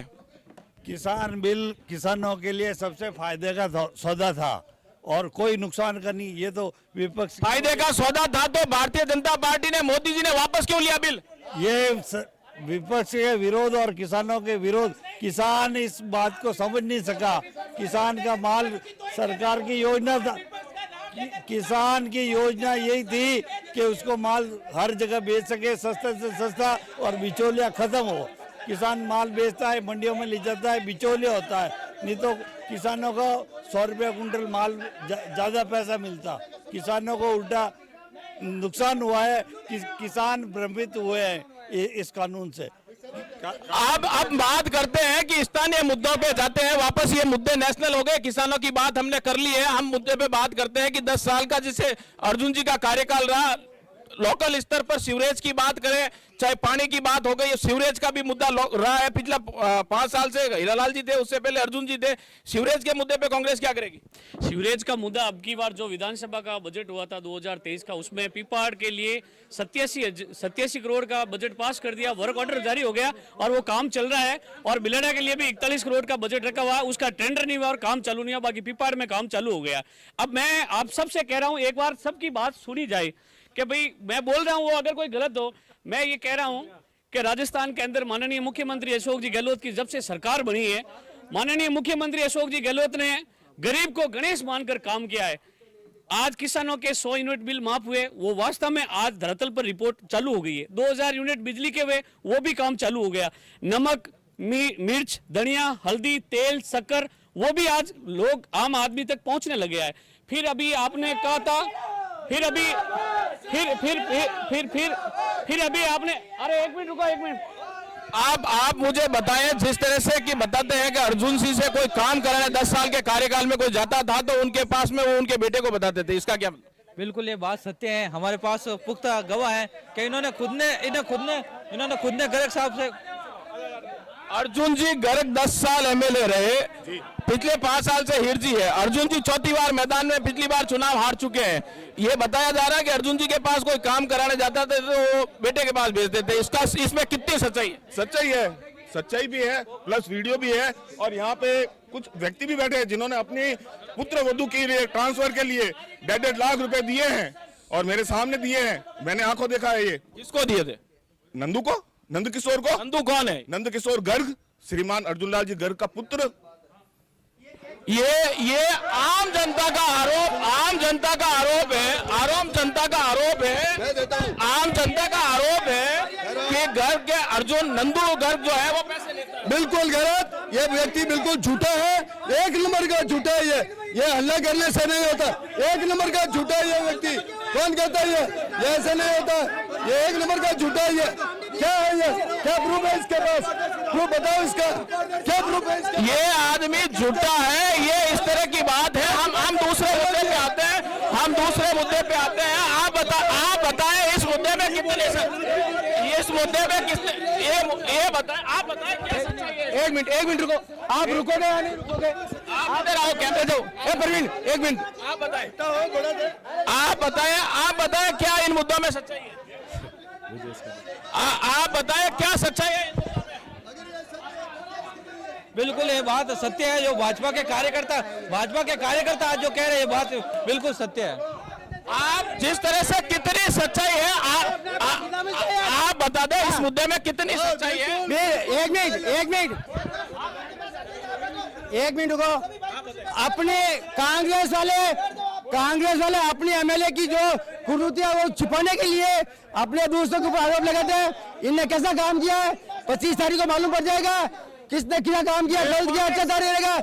किसान बिल किसानों के लिए सबसे फायदे का सौदा था और कोई नुकसान का नहीं। ये तो विपक्ष फायदे का सौदा था तो भारतीय जनता पार्टी ने, मोदी जी ने वापस क्यों लिया बिल? ये विपक्ष के विरोध और किसानों के विरोध, किसान इस बात को समझ नहीं सका। किसान का माल सरकार की योजना था, किसान की योजना यही थी कि उसको माल हर जगह बेच सके सस्ते से सस्ता और बिचौलिया खत्म हो। किसान माल बेचता है, मंडियों में ले जाता है, बिचौलिया होता है। नहीं तो किसानों को 100 रुपया कुंटल माल ज्यादा पैसा मिलता। किसानों को उल्टा नुकसान हुआ है, किसान भ्रमित हुए हैं इस कानून से। अब बात करते हैं कि स्थानीय मुद्दों पे जाते हैं वापस। ये मुद्दे नेशनल हो गए, किसानों की बात हमने कर ली है। हम मुद्दे पे बात करते हैं कि 10 साल का जिसे अर्जुन जी का कार्यकाल रहा, लोकल स्तर पर सीवरेज की बात करें, चाहे पानी की बात हो गई, सीवरेज का भी मुद्दा रहा है पिछला 5 साल से। हीरालाल जी थे, उससे पहले अर्जुन जी थे। सीवरेज के मुद्दे पे कांग्रेस क्या करेगी? सीवरेज का मुद्दा अब की बार जो विधानसभा का बजट हुआ था 2023 का, उसमें पीपाड़ के लिए 87 करोड़ का बजट पास कर दिया, वर्क ऑर्डर जारी हो गया और वो काम चल रहा है। और बिलेडा के लिए भी 41 करोड़ का बजट रखा हुआ है, उसका टेंडर नहीं हुआ और काम चालू नहीं हुआ। बाकी पीपाड़ में काम चालू हो गया। अब मैं आप सबसे कह रहा हूँ, एक बार सबकी बात सुनी जाए कि भाई मैं बोल रहा हूँ, वो अगर कोई गलत हो, मैं ये कह रहा हूँ कि राजस्थान के अंदर माननीय मुख्यमंत्री अशोक जी गहलोत की जब से सरकार बनी है, माननीय मुख्यमंत्री अशोक जी गहलोत ने गरीब को गणेश मानकर काम किया है। आज किसानों के 100 यूनिट बिल माफ हुए, वो वास्तव में आज धरातल पर रिपोर्ट चालू हो गई है। 2000 यूनिट बिजली के हुए, वो भी काम चालू हो गया। नमक, मिर्च, धनिया, हल्दी, तेल, शक्कर, वो भी आज लोग आम आदमी तक पहुंचने लगे है। फिर अभी आपने कहा था, फिर अभी आपने, अरे एक मिनट रुको, एक मिनट। आप मुझे बताएं, जिस तरह से कि बताते हैं कि अर्जुन सिंह से कोई काम कराने 10 साल के कार्यकाल में कोई जाता था तो उनके पास में वो उनके बेटे को बताते थे, इसका क्या? बिल्कुल ये बात सत्य है। हमारे पास पुख्ता गवाह है कि इन्होंने खुद ने गर्ग साहब से, अर्जुन जी गर्ग 10 साल एमएलए रहे, पिछले 5 साल से हिरजी है। अर्जुन जी 4थी बार मैदान में पिछली बार चुनाव हार चुके हैं। ये बताया जा रहा है कि अर्जुन जी के पास कोई काम कराने जाता था तो वो बेटे के पास भेजते थे। इसमें कितनी सच्चाई है? सच्चाई है, सच्चाई भी है, प्लस वीडियो भी है। और यहाँ पे कुछ व्यक्ति भी बैठे हैं जिन्होंने अपनी पुत्र वधू के लिए ट्रांसफर के लिए 1.5 लाख रुपए दिए हैं और मेरे सामने दिए हैं, मैंने आंखों देखा है। ये किसको दिए थे? नंदू को, नंद किशोर को। नंदू कौन है? नंद किशोर गर्ग, श्रीमान अर्जुन लाल जी गर्ग का पुत्र। ये आम जनता का आरोप है, आम जनता का आरोप है कि गर्ग के अर्जुन नंदू गर्ग जो है वो पैसे लेता है। बिल्कुल गलत, ये व्यक्ति बिल्कुल झूठा है, 1 नंबर का झूठा है। ये हल्ला करने से नहीं होता, 1 नंबर का झूठा है ये व्यक्ति। कौन कहता है ये ऐसे नहीं होता, ये 1 नंबर का झूठा है। ये क्या है? ये क्या प्रूफ है इसके पास? प्रूफ बताओ इसका, क्या प्रूफ है इसका? ये आदमी झूठा है, ये इस तरह की बात है। हम दूसरे मुद्दे पे आते हैं, आप बताएं इस मुद्दे में कितने, इस मुद्दे में किसने, ये बताएं, आप बताएं क्या सच्चाई है? एक मिनट रुको, आप रुकोगे या नहीं रुकोगे? आप इधर आओ, कैमरे दो। परवीन एक मिनट, आप बताएं क्या इन मुद्दों में सच्चाई है? आप बताएं क्या सच्चाई है? बिल्कुल ये बात सत्य है। जो भाजपा के कार्यकर्ता आज जो कह रहे हैं, ये बात बिल्कुल सत्य है। आप जिस तरह से कितनी सच्चाई है आप बता दें इस मुद्दे में कितनी सच्चाई है? एक मिनट रुको। अपने कांग्रेस वाले अपने एमएलए की जो कुरीतियां वो छिपाने के लिए अपने दोस्तों के ऊपर आरोप लगाते हैं। इनने कैसा काम किया है 25 तारीख को मालूम पड़ जाएगा किसने क्या काम किया, गलत किया, अच्छा रहेगा।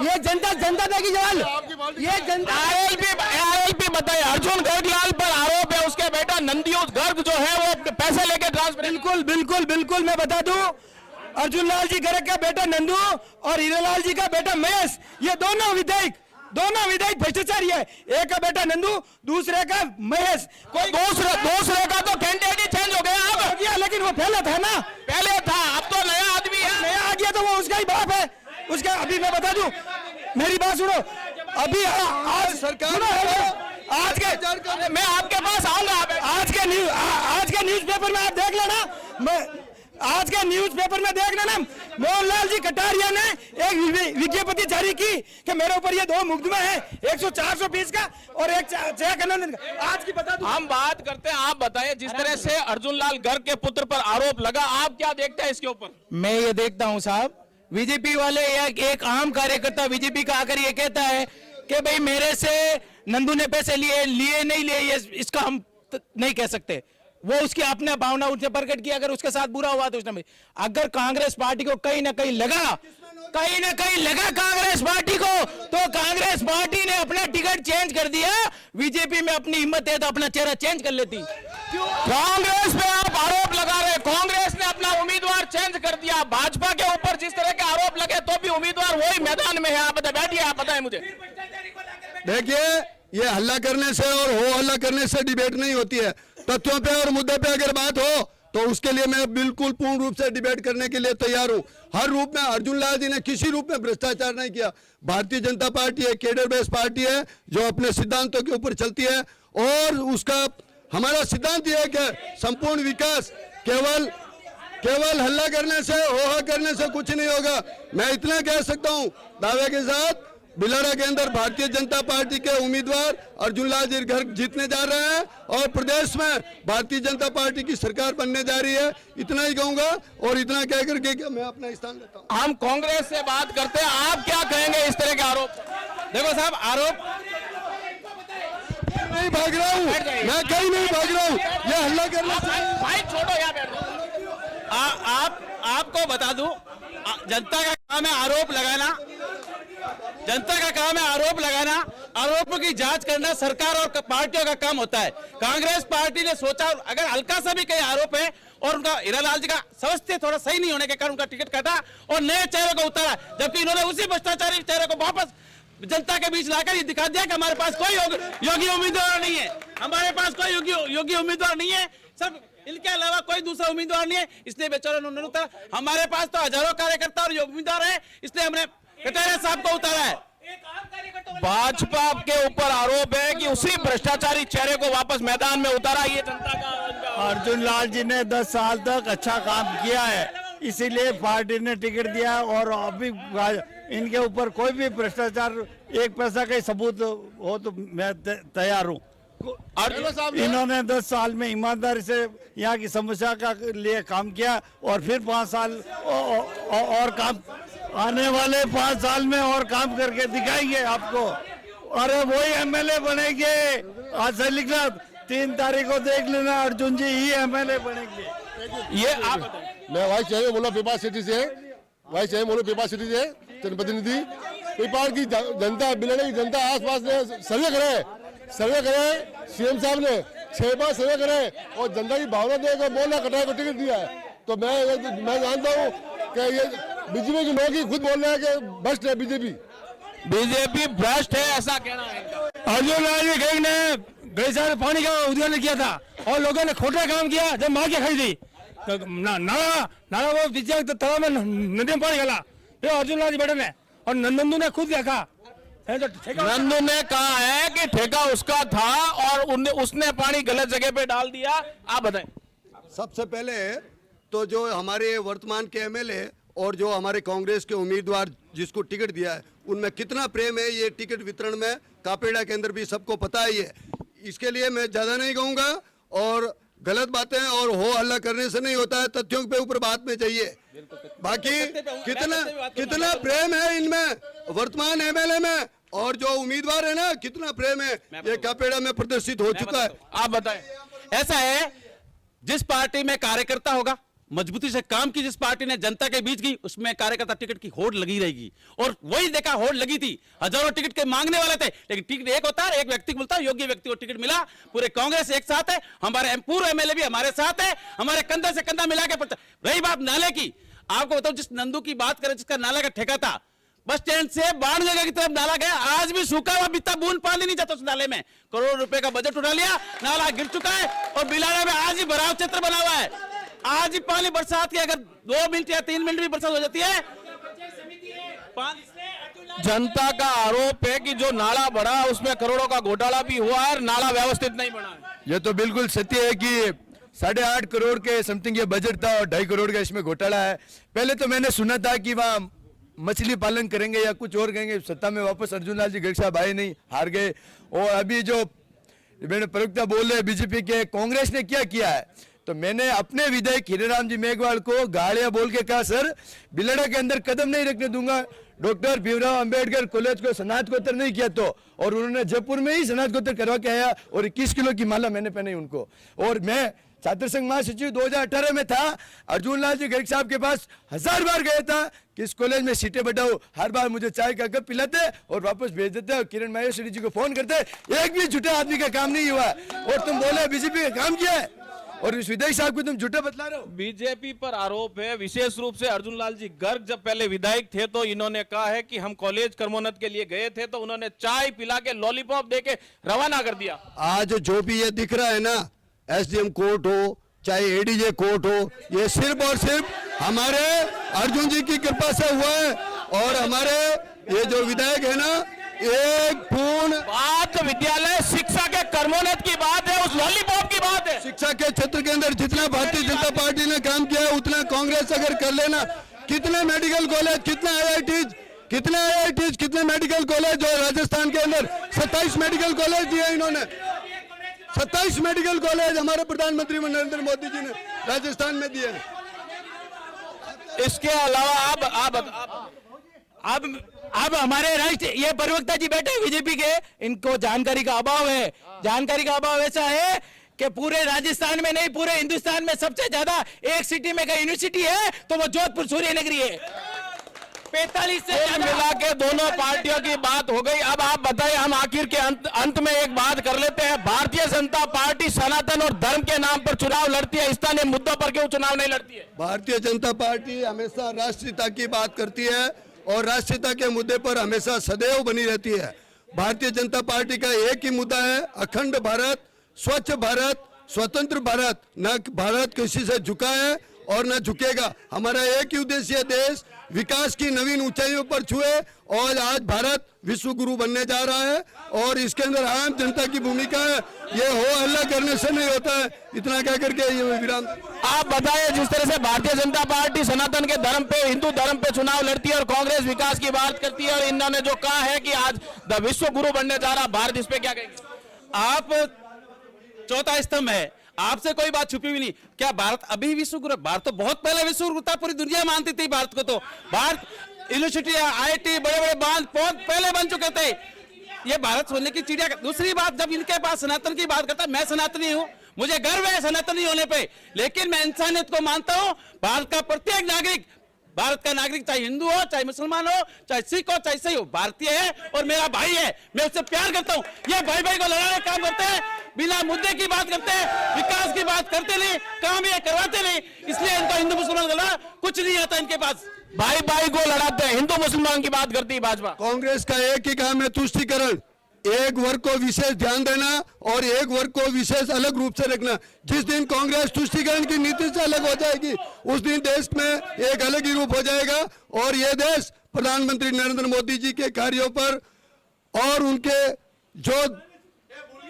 ये जनता देगी जवाब। ये जनता आरएलपी बताइए, अर्जुन गर्गलाल पर आरोप है उसके बेटा नंदियों गर्ग जो है वो पैसे लेके ट्रांसफर। बिल्कुल मैं बता दूं, अर्जुन लाल जी गर्ग का बेटा नंदू और हीरालाल जी का बेटा महेश, ये दोनों विधायक भ्रष्टाचारी है। एक का बेटा नंदू, दूसरे का महेश। कोई दूसरे का तो कैंडिडेट ही चेंज हो गया अब, लेकिन वो पहले था ना, पहले था, अब तो नया आदमी है, नया आ गया तो वो उसका ही बाप है। उसका अभी मैं बता दूं, मेरी बात सुनो, अभी आज सरकार आज के, मैं आपके पास आऊंगा। आज के न्यूज़पेपर में आप देख लेना, आज के न्यूज़पेपर में देखना ना, मोहनलाल जी कटारिया ने एक विज्ञप्ति जारी की कि मेरे ऊपर ये 2 मुकदमे हैं, 100-420 का और एक 6 कानून का। आज की बता दूं, हम बात करते हैं, आप बताएं, जिस तरह से अर्जुन लाल गर्ग के पुत्र पर आरोप लगा, आप क्या देखते हैं इसके ऊपर? मैं ये देखता हूँ साहब, बीजेपी वाले एक आम कार्यकर्ता बीजेपी का आकर ये कहता है कि भाई मेरे से नंदू ने पैसे लिए नहीं लिए, ये इसका हम नहीं कह सकते। वो उसकी अपने भावना उनसे प्रकट किया, अगर उसके साथ बुरा हुआ तो उसने भी, अगर कांग्रेस पार्टी को कहीं ना कहीं लगा कांग्रेस पार्टी को, तो कांग्रेस पार्टी ने अपना टिकट चेंज कर दिया। बीजेपी में अपनी हिम्मत है तो अपना चेहरा चेंज कर लेती। कांग्रेस पे आप आरोप लगा रहे, कांग्रेस ने अपना उम्मीदवार चेंज कर दिया, भाजपा के ऊपर जिस तरह के आरोप लगे तो भी उम्मीदवार वही मैदान में है। आप बैठिए, आप बताएं मुझे। देखिए, ये हल्ला करने से और हो हल्ला करने से डिबेट नहीं होती है। तथ्यों पे और मुद्दे पे अगर बात हो तो उसके लिए मैं बिल्कुल पूर्ण रूप से डिबेट करने के लिए तैयार हूं। हर रूप में अर्जुन लाल जी ने किसी रूप में भ्रष्टाचार नहीं किया। भारतीय जनता पार्टी एक कैडर बेस्ड पार्टी है जो अपने सिद्धांतों के ऊपर चलती है, और उसका हमारा सिद्धांत यह है कि संपूर्ण विकास केवल हल्ला करने से, होहा करने से कुछ नहीं होगा। मैं इतना कह सकता हूं दावे के साथ, बिलाड़ा के अंदर भारतीय जनता पार्टी के उम्मीदवार अर्जुन लाल जी गर्ग जीतने जा रहे हैं और प्रदेश में भारतीय जनता पार्टी की सरकार बनने जा रही है। इतना ही कहूंगा और इतना कह करके कि मैं अपना स्थान लेता हूं। हम कांग्रेस से बात करते हैं, आप क्या कहेंगे इस तरह के आरोप? देखो साहब, आरोप नहीं भाग रहा हूं, मैं कहीं नहीं भाग रहा हूं, ये हल्ला करना भाई छोड़ो यार, आपको बता दूं, जनता का काम है आरोप लगाना, जनता का काम है आरोप लगाना, आरोपों की जांच करना सरकार और पार्टियों का काम होता है। कांग्रेस पार्टी ने सोचा अगर हल्का सा भी कोई आरोप है, और उनका हीरालाल जी का स्वास्थ्य थोड़ा सही नहीं होने के कारण उनका टिकट काटा और नए चेहरे को उतारा, जबकि इन्होंने उसी भ्रष्टाचारी चेहरे को वापस जनता के बीच लाकर ये दिखा दिया कि हमारे पास कोई योगी उम्मीदवार नहीं है, हमारे पास कोई योगी उम्मीदवार नहीं है, सब इनके अलावा कोई दूसरा उम्मीदवार नहीं है, इसलिए बेचारों उन्होंने उतारा। हमारे पास तो हजारों कार्यकर्ता और उम्मीदवार है, इसलिए हमने कटारिया साहब को उतारा है। भाजपा के ऊपर आरोप है कि उसी भ्रष्टाचारी चेहरे को वापस मैदान में उतारा, ये जनता का। अर्जुन लाल जी ने 10 साल तक अच्छा काम किया है, इसीलिए पार्टी ने टिकट दिया, और अभी इनके ऊपर कोई भी भ्रष्टाचार 1 पैसा का सबूत हो तो मैं तैयार हूँ। इन्होंने 10 साल में ईमानदारी से यहाँ की समस्या का लिए काम किया, और फिर 5 साल और काम, आने वाले 5 साल में और काम करके दिखाएंगे आपको। अरे वही एमएलए बनेंगे, आज से लिखना, 3 तारीख को देख लेना, अर्जुन जी ही एमएलए बनेंगे। ये आप मैं वाइस चेयरमैन बोला पेपर सिटी से, वाइस चेयरमैन बोलो पेपर सिटी से, जनप्रतिनिधि पेपर की जनता, बिलाड़े की जनता आसपास ने सर्वे करे, सीएम साहब ने 6 बार सर्वे करे और जनता की भावना देकर बोला कटारिया को टिकट दिया है। तो मैं जानता हूँ कि ये बीजेपी के लोग ही खुद बोल रहे हैं कि भ्रष्ट है बीजेपी भ्रष्ट है, ऐसा कहना है। अर्जुन लाल जी गर्ग ने गए साल पानी का उद्घाटन किया था और लोगों ने खोटा काम किया, जब मार के खरीदी तो नाला वो विजय तालाब में नदी में पानी डाला, फिर अर्जुन लाल जी बैठे ने, और नंदू ने खुद देखा, नंदू ने कहा है कि ठेका उसका था और उसने पानी गलत जगह पे डाल दिया। आप बताएं। सबसे पहले तो जो हमारे वर्तमान के एमएलए और जो हमारे कांग्रेस के उम्मीदवार जिसको टिकट दिया है, उनमें कितना प्रेम है ये टिकट वितरण में, कापेड़ा के अंदर भी सबको पता ही है। इसके लिए मैं ज़्यादा नहीं कहूँगा, और गलत बातें और हो हल्ला करने से नहीं होता है, तथ्यों पे ऊपर बात में चाहिए। बाकी कितना प्रेम है इनमें, वर्तमान एमएलए में, और जो उम्मीदवार है ना, कितना प्रेम है, ये कापेड़ा में प्रदर्शित हो चुका है। आप बताएं। ऐसा है, जिस पार्टी में कार्यकर्ता होगा, मजबूती से काम की जिस पार्टी ने जनता के बीच गई, उसमें कार्यकर्ता टिकट की होड़ लगी रहेगी, और वही देखा होड़ लगी थी, हजारों टिकट के मांगने वाले थे, लेकिन टिकट एक होता है, एक व्यक्ति बोलता है, योग्य व्यक्ति को टिकट मिला, पूरे कांग्रेस एक साथ है, हमारे पूर्व एमएलए भी हमारे साथ है, हमारे कंधा से कंधा मिला के। रही बात नाले की, आपको बताऊं, जिस नंदू की बात करें, जिसका नाला का ठेका था, बस स्टैंड से बाढ़ जगह की तरफ नाला गया, आज भी सूखा हुआ बिता बूंद पानी नहीं जाता उस नाले में। करोड़ों रुपए का बजट उठा लिया, नाला गिर चुका है, और बिलाड़ा में आज ही भराव क्षेत्र बना हुआ है। आज ही पानी बरसात की अगर 2 मिनट या 3 मिनट भी बरसात हो जाती है, जनता का आरोप है कि जो नाला बढ़ा उसमें करोड़ों का घोटाला भी हुआ है, नाला व्यवस्थित नहीं बना है। ये तो बिल्कुल सत्य है कि 8.5 करोड़ के समथिंग ये बजट था और 2.5 करोड़ का इसमें घोटाला है। पहले तो मैंने सुना था कि वहाँ मछली पालन करेंगे या कुछ और करेंगे, सत्ता में वापस अर्जुन लाल जी गर्ग साहब आए नहीं, हार गए। और अभी जो मैंने प्रवक्ता बोल रहे बीजेपी के, कांग्रेस ने क्या किया है, तो मैंने अपने विधायक हीराराम जी मेघवाल को गालियां बोल के कहा, सर बिलड़ा के अंदर कदम नहीं रखने दूंगा, डॉक्टर भीमराव अंबेडकर कॉलेज को स्नातकोत्तर नहीं किया तो, और उन्होंने जयपुर में ही स्नातकोत्तर करवा के आया और 21 किलो की माला मैंने पहनी उनको। और मैं छात्र संघ महासचिव 2018 में था, अर्जुन लाल जी गर्ग साहब के पास 1000 बार गया था कि इस कॉलेज में सीटें बढ़ाओ, हर बार मुझे चाय का कप पिलाते और वापस भेज देते और किरण माहेश्वरी जी को फोन करते, एक भी झूठे आदमी का काम नहीं हुआ। और तुम बोले बीजेपी का काम किया है और इस विधायक साहब को तुम झूठे बतला रहे हो। बीजेपी पर आरोप है, विशेष रूप से अर्जुन लाल जी गर्ग जब पहले विधायक थे तो इन्होंने कहा है कि हम कॉलेज कर्मोन्नत के लिए गए थे तो उन्होंने चाय पिला के लॉलीपॉप देके रवाना कर दिया। आज जो भी ये दिख रहा है ना, एसडीएम कोर्ट हो चाहे एडीजे कोर्ट हो, ये सिर्फ और सिर्फ हमारे अर्जुन जी की कृपा से हुआ है। और हमारे ये जो विधायक है ना, एक पूर्ण बात विद्यालय शिक्षा के कर्मोन्नत की बात है, उस लॉलीपॉप की बात है। शिक्षा के क्षेत्र के अंदर जितना भारतीय जनता पार्टी ने काम किया है उतना कांग्रेस अगर कर लेना, कितने मेडिकल कॉलेज, कितने आईआईटीज, कितने मेडिकल कॉलेज, और राजस्थान के अंदर 27 मेडिकल कॉलेज दिए इन्होंने, 27 मेडिकल कॉलेज हमारे प्रधानमंत्री नरेंद्र मोदी जी ने राजस्थान में दिए। इसके अलावा अब हमारे राष्ट्र ये प्रवक्ता जी बैठे बीजेपी के, इनको जानकारी का अभाव है। जानकारी का अभाव ऐसा है कि पूरे राजस्थान में नहीं पूरे हिंदुस्तान में सबसे ज्यादा एक सिटी में का यूनिवर्सिटी है तो वो जोधपुर सूर्य नगरी है। 45 से मिला के दोनों पार्टियों की बात हो गई। अब आप बताइए, हम आखिर के अंत में एक बात कर लेते हैं, भारतीय जनता पार्टी सनातन और धर्म के नाम पर चुनाव लड़ती है, स्थानीय मुद्दों पर क्यों चुनाव नहीं लड़ती है? भारतीय जनता पार्टी हमेशा राष्ट्रीयता की बात करती है और राष्ट्रीयता के मुद्दे पर हमेशा सदैव बनी रहती है। भारतीय जनता पार्टी का एक ही मुद्दा है, अखंड भारत, स्वच्छ भारत, स्वतंत्र भारत। न भारत किसी से झुका है और न झुकेगा। हमारा एक ही उद्देश्य है, देश विकास की नवीन ऊंचाइयों पर छुए और आज भारत विश्व गुरु बनने जा रहा है और इसके अंदर आम जनता की भूमिका है। ये हो हल्ला करने से नहीं होता है। इतना कह करके ये विराम। आप बताइए, जिस तरह से भारतीय जनता पार्टी सनातन के धर्म पे, हिंदू धर्म पे चुनाव लड़ती है और कांग्रेस विकास की बात करती है, और इन्होंने जो कहा है कि आज विश्व गुरु बनने जा रहा भारत, इस पे क्या कहेंगे आप? चौथा स्तंभ है, आपसे कोई बात छुपी भी नहीं। क्या भारत अभी विश्व गुरु? भारत तो बहुत पहले विश्व गुरु था, पूरी दुनिया मानती थी भारत को। तो भारत यूनिवर्सिटी, आईआईटी, बड़े बड़े बांध बहुत पहले बन चुके थे। ये भारत सोने की चिड़िया। दूसरी बात, जब इनके पास सनातन की बात करता है, मैं सनातनी हूँ, मुझे गर्व है सनातनी होने पे, लेकिन मैं इंसानियत को मानता हूँ। भारत का प्रत्येक नागरिक, भारत का नागरिक चाहे हिंदू हो, चाहे मुसलमान हो, चाहे सिख हो, चाहे ईसाई हो, भारतीय है और मेरा भाई है, मैं उससे प्यार करता हूँ। ये भाई भाई को लड़ाने का काम करते हैं, बिना मुद्दे की बात करते हैं, विकास की बात करते नहीं, काम ये करवाते नहीं, इसलिए इनको हिंदू मुसलमान का लड़ा कुछ नहीं आता इनके पास। भाई भाई को लड़ाते हैं, हिंदू मुसलमान की बात करती है भाजपा। कांग्रेस का एक ही काम है, तुष्टीकरण। एक वर्ग को विशेष ध्यान देना और एक वर्ग को विशेष अलग रूप से रखना। जिस दिन कांग्रेस तुष्टीकरण की नीति से अलग हो जाएगी, उस दिन देश में एक अलग ही रूप हो जाएगा और ये देश प्रधानमंत्री नरेंद्र मोदी जी के कार्यों पर और उनके जो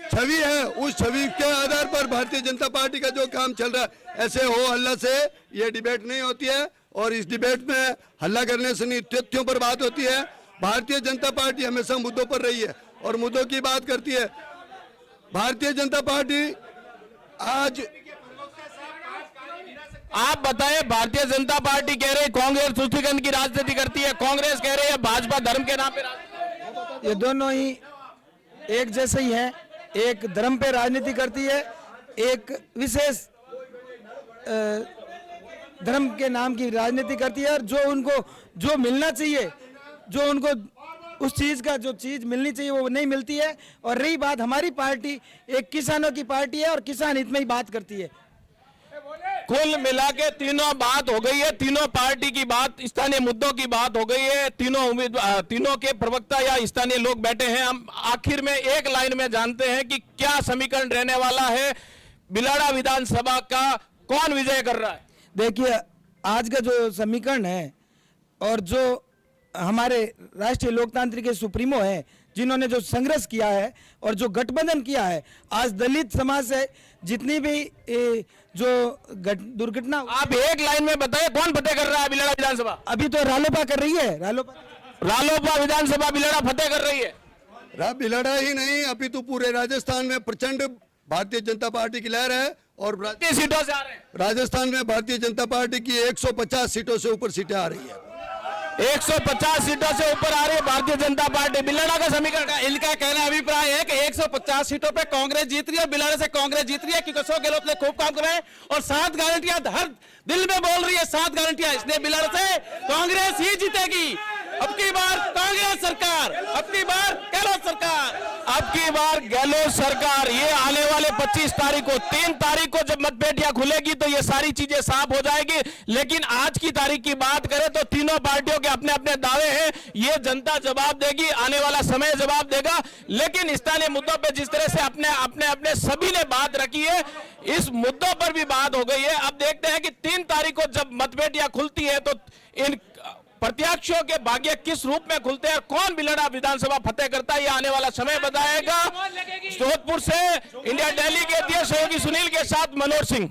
छवि है, उस छवि के आधार पर भारतीय जनता पार्टी का जो काम चल रहा है, ऐसे हो हल्ला से ये डिबेट नहीं होती है और इस डिबेट में हल्ला करने से नहीं, तथ्यों पर बात होती है। भारतीय जनता पार्टी हमेशा मुद्दों पर रही है और मुद्दों की बात करती है। भारतीय जनता पार्टी आज, आप बताएं, भारतीय जनता पार्टी कह रही है कांग्रेस तुष्टीकरण की राजनीति करती है, कांग्रेस कह रही है भाजपा धर्म के नाम पे। ये दोनों ही एक जैसे ही है, एक धर्म पे राजनीति करती है, एक विशेष धर्म के नाम की राजनीति करती है और जो उनको जो मिलना चाहिए, जो उनको उस चीज का जो चीज मिलनी चाहिए वो नहीं मिलती है। और रही बात, हमारी पार्टी एक किसानों की पार्टी है और किसान हित में ही बात करती है। कुल मिला के तीनों बात हो गई है, तीनों पार्टी की बात, स्थानीय मुद्दों की बात हो गई है, तीनों के प्रवक्ता या स्थानीय लोग बैठे हैं। हम आखिर में एक लाइन में जानते हैं कि क्या समीकरण रहने वाला है, बिलाड़ा विधानसभा का कौन विजय कर रहा है? देखिए, आज का जो समीकरण है और जो हमारे राष्ट्रीय लोकतांत्रिक के सुप्रीमो है जिन्होंने जो संघर्ष किया है और जो गठबंधन किया है, आज दलित समाज से जितनी भी जो दुर्घटना, आप एक लाइन में बताइए कौन फतेह कर रहा है बिलाड़ा विधानसभा? अभी तो रालोपा कर रही है। रालोपा विधानसभा बिलाड़ा फतेह कर रही है। बिलाड़ा ही नहीं, अभी तो पूरे राजस्थान में प्रचंड भारतीय जनता पार्टी की लहर है और कितनी सीटों से आ रहे हैं? राजस्थान में भारतीय जनता पार्टी की 150 सीटों से ऊपर सीटें आ रही है। 150 सीटों से ऊपर आ रही है भारतीय जनता पार्टी। बिलाड़ा का समीकरण, इनका कहना अभिप्राय है कि 150 सीटों पे कांग्रेस जीत रही है और बिलाड़े से कांग्रेस जीत रही है क्योंकि अशोक गहलोत ने खूब काम करे और 7 गारंटियां हर दिल में बोल रही है, 7 गारंटियां, इसलिए बिलाड़े से कांग्रेस ही जीतेगी। अब की बार कांग्रेस सरकार, अब की बार गहलोत सरकार, अब की बार गहलोत सरकार। ये आने वाले 25 तारीख को, 3 तारीख को जब मतपेटियां खुलेगी तो ये सारी चीजें साफ हो जाएगी। लेकिन आज की तारीख की बात करें तो तीनों पार्टियों के अपने अपने दावे हैं, ये जनता जवाब देगी, आने वाला समय जवाब देगा। लेकिन स्थानीय मुद्दों पे जिस तरह से अपने सभी ने बात रखी है, इस मुद्दों पर भी बात हो गई है। अब देखते हैं कि 3 तारीख को जब मतपेटियां खुलती है तो इन प्रत्याशियों के भाग्य किस रूप में खुलते हैं, कौन बिलाड़ा विधानसभा फतेह करता है, ये आने वाला समय बताएगा। जोधपुर से इंडिया दिल्ली के दिए सहयोगी सुनील के साथ मनोज सिंह।